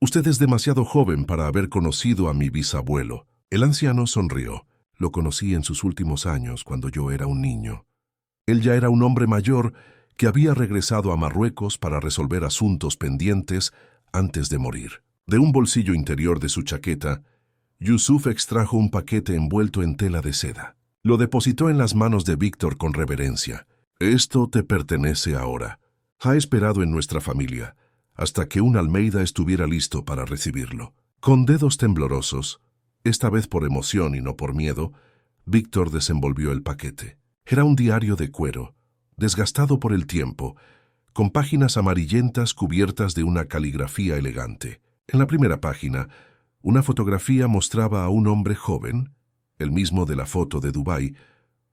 Usted es demasiado joven para haber conocido a mi bisabuelo. El anciano sonrió. Lo conocí en sus últimos años, cuando yo era un niño. Él ya era un hombre mayor que había regresado a Marruecos para resolver asuntos pendientes antes de morir. De un bolsillo interior de su chaqueta, Yusuf extrajo un paquete envuelto en tela de seda. Lo depositó en las manos de Víctor con reverencia. Esto te pertenece ahora. Ha esperado en nuestra familia hasta que un Almeida estuviera listo para recibirlo. Con dedos temblorosos, esta vez por emoción y no por miedo, Víctor desenvolvió el paquete. Era un diario de cuero, desgastado por el tiempo, con páginas amarillentas cubiertas de una caligrafía elegante. En la primera página, una fotografía mostraba a un hombre joven, el mismo de la foto de Dubái,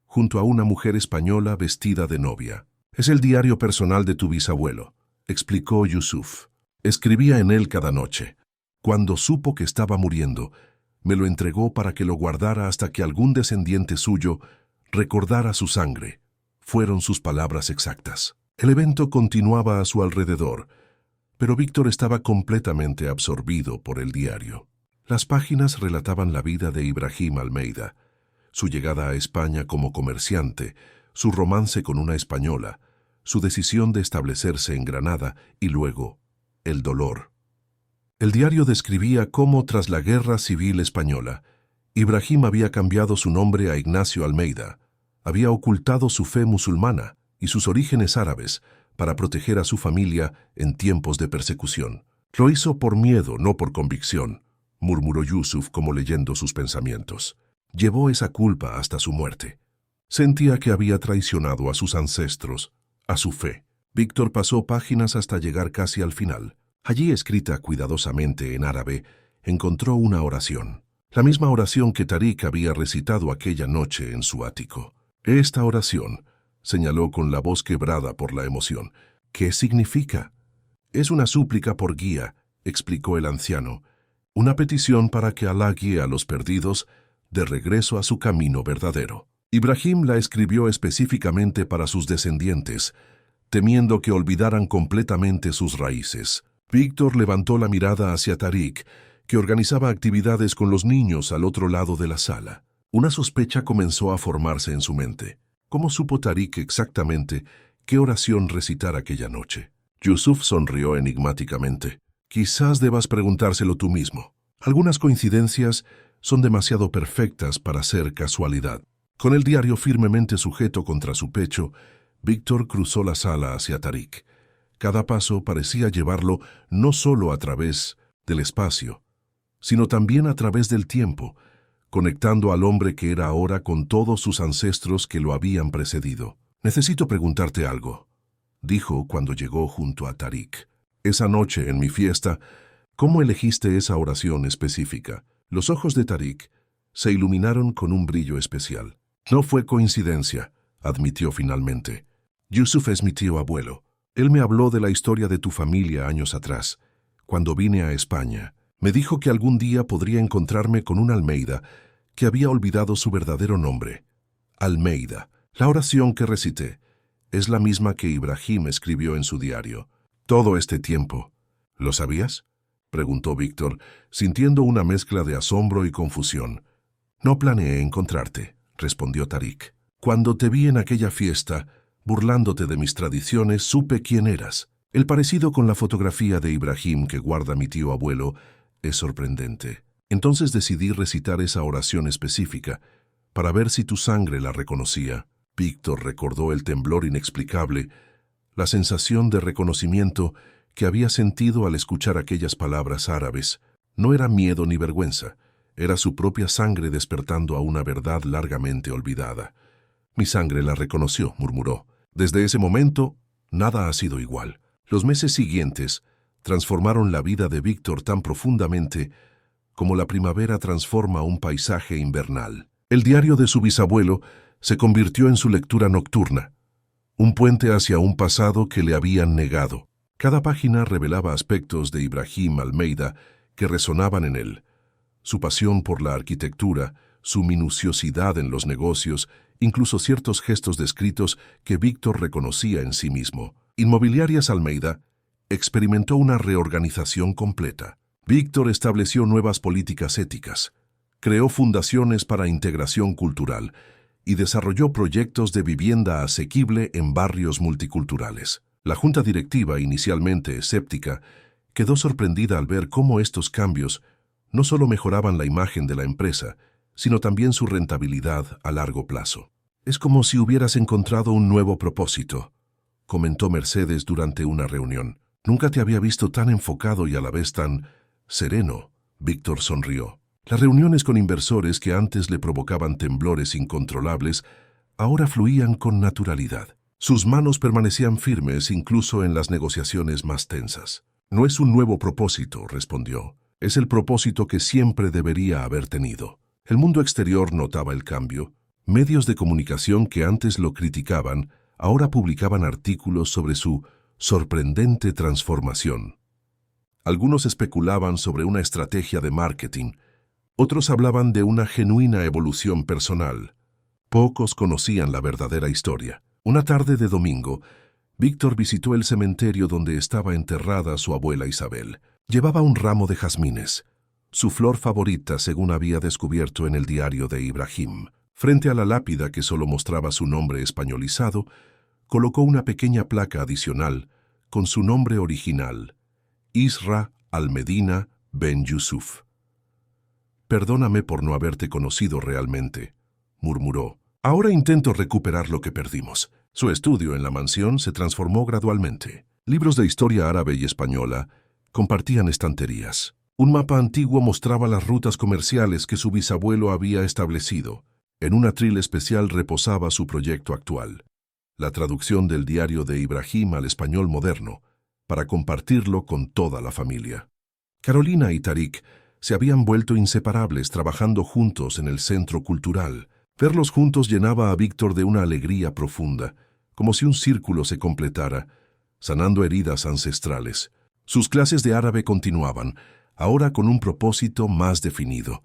junto a una mujer española vestida de novia. Es el diario personal de tu bisabuelo, explicó Yusuf. Escribía en él cada noche. Cuando supo que estaba muriendo, me lo entregó para que lo guardara hasta que algún descendiente suyo recordara su sangre. Fueron sus palabras exactas. El evento continuaba a su alrededor, pero Víctor estaba completamente absorbido por el diario. Las páginas relataban la vida de Ibrahim Almeida, su llegada a España como comerciante, su romance con una española, su decisión de establecerse en Granada y luego, el dolor. El diario describía cómo, tras la Guerra Civil Española, Ibrahim había cambiado su nombre a Ignacio Almeida, había ocultado su fe musulmana y sus orígenes árabes para proteger a su familia en tiempos de persecución. Lo hizo por miedo, no por convicción, murmuró Yusuf como leyendo sus pensamientos. Llevó esa culpa hasta su muerte. Sentía que había traicionado a sus ancestros, a su fe. Víctor pasó páginas hasta llegar casi al final. Allí, escrita cuidadosamente en árabe, encontró una oración. La misma oración que Tarik había recitado aquella noche en su ático. Esta oración, señaló con la voz quebrada por la emoción. ¿Qué significa? Es una súplica por guía, explicó el anciano. Una petición para que Alá guíe a los perdidos de regreso a su camino verdadero. Ibrahim la escribió específicamente para sus descendientes, temiendo que olvidaran completamente sus raíces. Víctor levantó la mirada hacia Tarik, que organizaba actividades con los niños al otro lado de la sala. Una sospecha comenzó a formarse en su mente. ¿Cómo supo Tarik exactamente qué oración recitar aquella noche? Yusuf sonrió enigmáticamente. Quizás debas preguntárselo tú mismo. Algunas coincidencias son demasiado perfectas para ser casualidad. Con el diario firmemente sujeto contra su pecho, Víctor cruzó la sala hacia Tarik. Cada paso parecía llevarlo no solo a través del espacio, sino también a través del tiempo, conectando al hombre que era ahora con todos sus ancestros que lo habían precedido. Necesito preguntarte algo, dijo cuando llegó junto a Tarik. Esa noche, en mi fiesta, ¿cómo elegiste esa oración específica? Los ojos de Tarik se iluminaron con un brillo especial. No fue coincidencia, admitió finalmente. Yusuf es mi tío abuelo. Él me habló de la historia de tu familia años atrás. Cuando vine a España, me dijo que algún día podría encontrarme con un Almeida que había olvidado su verdadero nombre. Almeida. La oración que recité es la misma que Ibrahim escribió en su diario. Todo este tiempo. ¿Lo sabías?, preguntó Víctor, sintiendo una mezcla de asombro y confusión. No planeé encontrarte, respondió Tarik. Cuando te vi en aquella fiesta, burlándote de mis tradiciones, supe quién eras. El parecido con la fotografía de Ibrahim que guarda mi tío abuelo es sorprendente. Entonces decidí recitar esa oración específica para ver si tu sangre la reconocía. Víctor recordó el temblor inexplicable, la sensación de reconocimiento que había sentido al escuchar aquellas palabras árabes. No era miedo ni vergüenza, era su propia sangre despertando a una verdad largamente olvidada. «Mi sangre la reconoció», murmuró. Desde ese momento, nada ha sido igual. Los meses siguientes transformaron la vida de Víctor tan profundamente como la primavera transforma un paisaje invernal. El diario de su bisabuelo se convirtió en su lectura nocturna, un puente hacia un pasado que le habían negado. Cada página revelaba aspectos de Ibrahim Almeida que resonaban en él. Su pasión por la arquitectura, su minuciosidad en los negocios, incluso ciertos gestos descritos que Víctor reconocía en sí mismo. Inmobiliarias Almeida experimentó una reorganización completa. Víctor estableció nuevas políticas éticas, creó fundaciones para integración cultural y desarrolló proyectos de vivienda asequible en barrios multiculturales. La junta directiva, inicialmente escéptica, quedó sorprendida al ver cómo estos cambios no solo mejoraban la imagen de la empresa, sino también su rentabilidad a largo plazo. «Es como si hubieras encontrado un nuevo propósito», comentó Mercedes durante una reunión. «Nunca te había visto tan enfocado y a la vez tan sereno». Víctor sonrió. Las reuniones con inversores que antes le provocaban temblores incontrolables, ahora fluían con naturalidad. Sus manos permanecían firmes incluso en las negociaciones más tensas. «No es un nuevo propósito», respondió. «Es el propósito que siempre debería haber tenido». El mundo exterior notaba el cambio. Medios de comunicación que antes lo criticaban, ahora publicaban artículos sobre su sorprendente transformación. Algunos especulaban sobre una estrategia de marketing, otros hablaban de una genuina evolución personal. Pocos conocían la verdadera historia. Una tarde de domingo, Víctor visitó el cementerio donde estaba enterrada su abuela Isabel. Llevaba un ramo de jazmines, su flor favorita según había descubierto en el diario de Ibrahim. Frente a la lápida que solo mostraba su nombre españolizado, colocó una pequeña placa adicional con su nombre original, Isra al-Medina Ben Yusuf. «Perdóname por no haberte conocido realmente», murmuró. «Ahora intento recuperar lo que perdimos». Su estudio en la mansión se transformó gradualmente. Libros de historia árabe y española compartían estanterías. Un mapa antiguo mostraba las rutas comerciales que su bisabuelo había establecido. En un atril especial reposaba su proyecto actual, la traducción del diario de Ibrahim al español moderno, para compartirlo con toda la familia. Carolina y Tarik se habían vuelto inseparables trabajando juntos en el centro cultural. Verlos juntos llenaba a Víctor de una alegría profunda, como si un círculo se completara, sanando heridas ancestrales. Sus clases de árabe continuaban, ahora con un propósito más definido.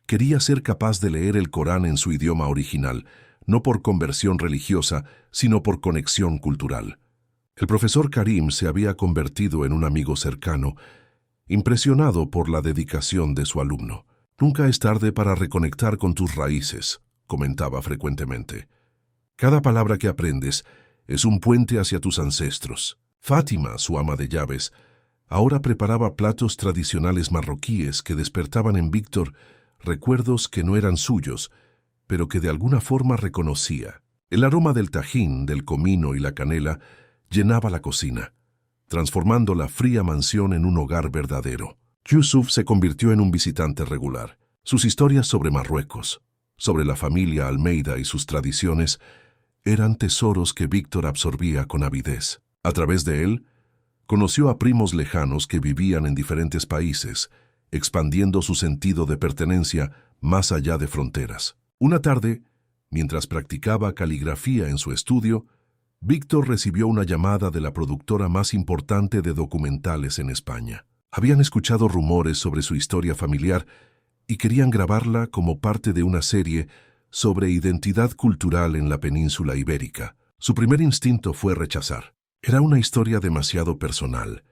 Quería ser capaz de leer el Corán en su idioma original, no por conversión religiosa, sino por conexión cultural. El profesor Karim se había convertido en un amigo cercano, impresionado por la dedicación de su alumno. «Nunca es tarde para reconectar con tus raíces», comentaba frecuentemente. «Cada palabra que aprendes es un puente hacia tus ancestros». Fátima, su ama de llaves, ahora preparaba platos tradicionales marroquíes que despertaban en Víctor recuerdos que no eran suyos, pero que de alguna forma reconocía. El aroma del tajín, del comino y la canela llenaba la cocina, transformando la fría mansión en un hogar verdadero. Yusuf se convirtió en un visitante regular. Sus historias sobre Marruecos, sobre la familia Almeida y sus tradiciones, eran tesoros que Víctor absorbía con avidez. A través de él, conoció a primos lejanos que vivían en diferentes países, expandiendo su sentido de pertenencia más allá de fronteras. Una tarde, mientras practicaba caligrafía en su estudio, Víctor recibió una llamada de la productora más importante de documentales en España. Habían escuchado rumores sobre su historia familiar y querían grabarla como parte de una serie sobre identidad cultural en la península ibérica. Su primer instinto fue rechazar. Era una historia demasiado personal,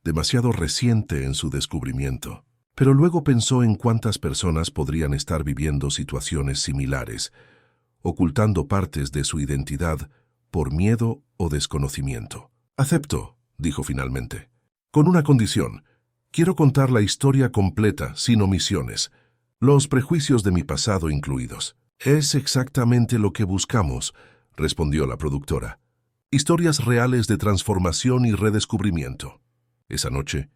demasiado reciente en su descubrimiento. Pero luego pensó en cuántas personas podrían estar viviendo situaciones similares, ocultando partes de su identidad por miedo o desconocimiento. «Acepto», dijo finalmente. «Con una condición. Quiero contar la historia completa, sin omisiones, los prejuicios de mi pasado incluidos». «Es exactamente lo que buscamos», respondió la productora. «Historias reales de transformación y redescubrimiento». Esa noche,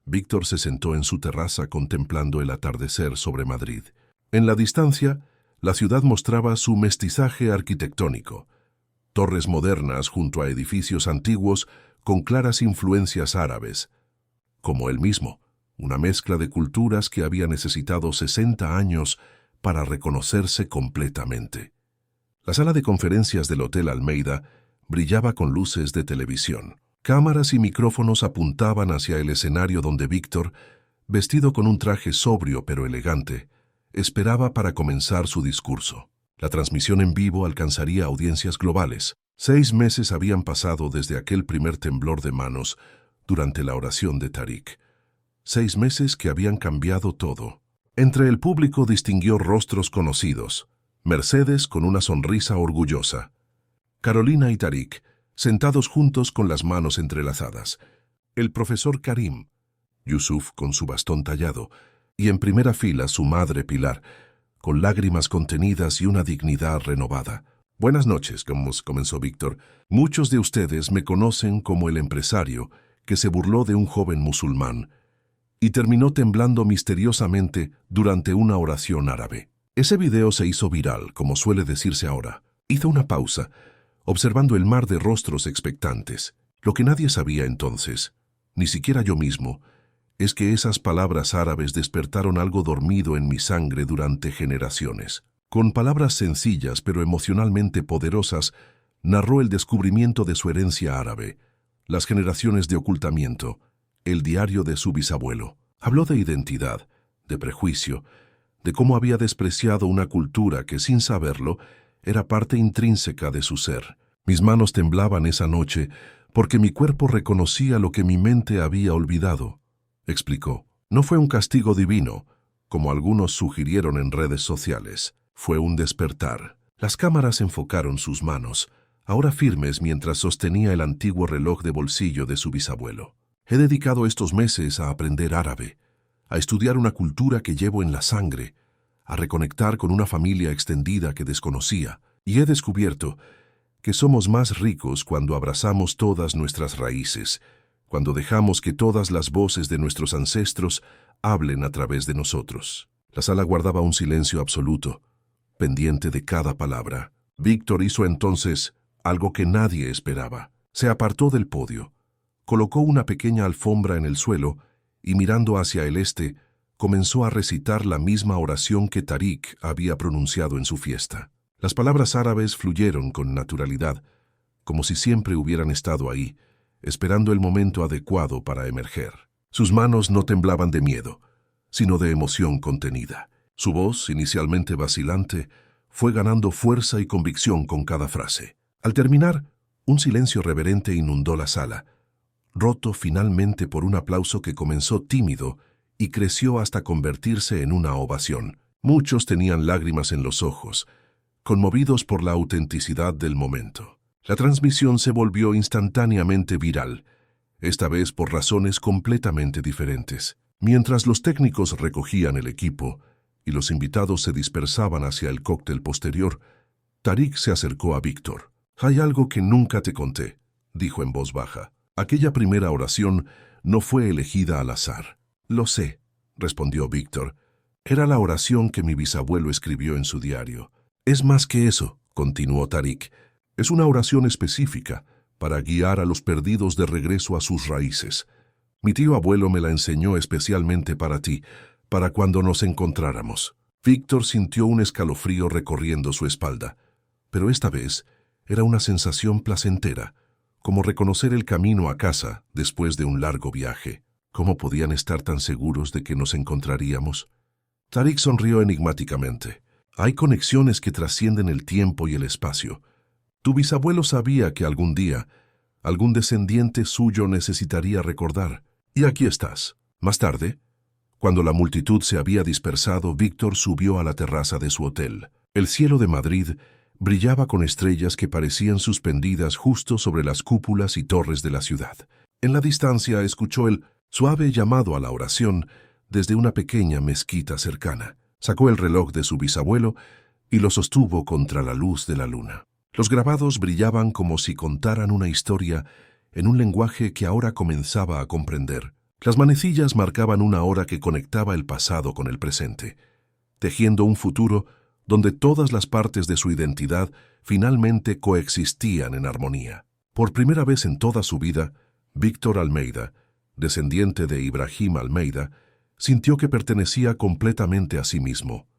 Víctor se sentó en su terraza contemplando el atardecer sobre Madrid. En la distancia, la ciudad mostraba su mestizaje arquitectónico. Torres modernas junto a edificios antiguos con claras influencias árabes. Como él mismo, una mezcla de culturas que había necesitado 60 años para reconocerse completamente. La sala de conferencias del Hotel Almeida brillaba con luces de televisión. Cámaras y micrófonos apuntaban hacia el escenario donde Víctor, vestido con un traje sobrio pero elegante, esperaba para comenzar su discurso. La transmisión en vivo alcanzaría audiencias globales. 6 meses habían pasado desde aquel primer temblor de manos durante la oración de Tariq. 6 meses que habían cambiado todo. Entre el público distinguió rostros conocidos. Mercedes con una sonrisa orgullosa. Carolina y Tariq, sentados juntos con las manos entrelazadas. El profesor Karim. Yusuf con su bastón tallado. Y en primera fila su madre Pilar, con lágrimas contenidas y una dignidad renovada. Buenas noches, comenzó Víctor. Muchos de ustedes me conocen como el empresario que se burló de un joven musulmán y terminó temblando misteriosamente durante una oración árabe. Ese video se hizo viral, como suele decirse ahora. Hizo una pausa, observando el mar de rostros expectantes. Lo que nadie sabía entonces, ni siquiera yo mismo, es que esas palabras árabes despertaron algo dormido en mi sangre durante generaciones. Con palabras sencillas pero emocionalmente poderosas, narró el descubrimiento de su herencia árabe, las generaciones de ocultamiento, el diario de su bisabuelo. Habló de identidad, de prejuicio, de cómo había despreciado una cultura que, sin saberlo, era parte intrínseca de su ser. Mis manos temblaban esa noche porque mi cuerpo reconocía lo que mi mente había olvidado, explicó. No fue un castigo divino, como algunos sugirieron en redes sociales. Fue un despertar. Las cámaras enfocaron sus manos, ahora firmes mientras sostenía el antiguo reloj de bolsillo de su bisabuelo. He dedicado estos meses a aprender árabe, a estudiar una cultura que llevo en la sangre, a reconectar con una familia extendida que desconocía, y he descubierto que somos más ricos cuando abrazamos todas nuestras raíces, cuando dejamos que todas las voces de nuestros ancestros hablen a través de nosotros. La sala guardaba un silencio absoluto, pendiente de cada palabra. Víctor hizo entonces algo que nadie esperaba. Se apartó del podio, colocó una pequeña alfombra en el suelo y mirando hacia el este, comenzó a recitar la misma oración que Tariq había pronunciado en su fiesta. Las palabras árabes fluyeron con naturalidad, como si siempre hubieran estado ahí, esperando el momento adecuado para emerger. Sus manos no temblaban de miedo, sino de emoción contenida. Su voz, inicialmente vacilante, fue ganando fuerza y convicción con cada frase. Al terminar, un silencio reverente inundó la sala, roto finalmente por un aplauso que comenzó tímido y creció hasta convertirse en una ovación. Muchos tenían lágrimas en los ojos, conmovidos por la autenticidad del momento. La transmisión se volvió instantáneamente viral, esta vez por razones completamente diferentes. Mientras los técnicos recogían el equipo y los invitados se dispersaban hacia el cóctel posterior, Tariq se acercó a Víctor. «Hay algo que nunca te conté», dijo en voz baja. «Aquella primera oración no fue elegida al azar». «Lo sé», respondió Víctor. «Era la oración que mi bisabuelo escribió en su diario». «Es más que eso», continuó Tariq. «Es una oración específica para guiar a los perdidos de regreso a sus raíces. Mi tío abuelo me la enseñó especialmente para ti, para cuando nos encontráramos». Víctor sintió un escalofrío recorriendo su espalda, pero esta vez era una sensación placentera, como reconocer el camino a casa después de un largo viaje. ¿Cómo podían estar tan seguros de que nos encontraríamos? Tariq sonrió enigmáticamente. «Hay conexiones que trascienden el tiempo y el espacio. Tu bisabuelo sabía que algún día algún descendiente suyo necesitaría recordar. Y aquí estás». Más tarde, cuando la multitud se había dispersado, Víctor subió a la terraza de su hotel. El cielo de Madrid brillaba con estrellas que parecían suspendidas justo sobre las cúpulas y torres de la ciudad. En la distancia escuchó el suave llamado a la oración desde una pequeña mezquita cercana. Sacó el reloj de su bisabuelo y lo sostuvo contra la luz de la luna. Los grabados brillaban como si contaran una historia en un lenguaje que ahora comenzaba a comprender. Las manecillas marcaban una hora que conectaba el pasado con el presente, tejiendo un futuro donde todas las partes de su identidad finalmente coexistían en armonía. Por primera vez en toda su vida, Víctor Almeida, descendiente de Ibrahim Almeida, sintió que pertenecía completamente a sí mismo.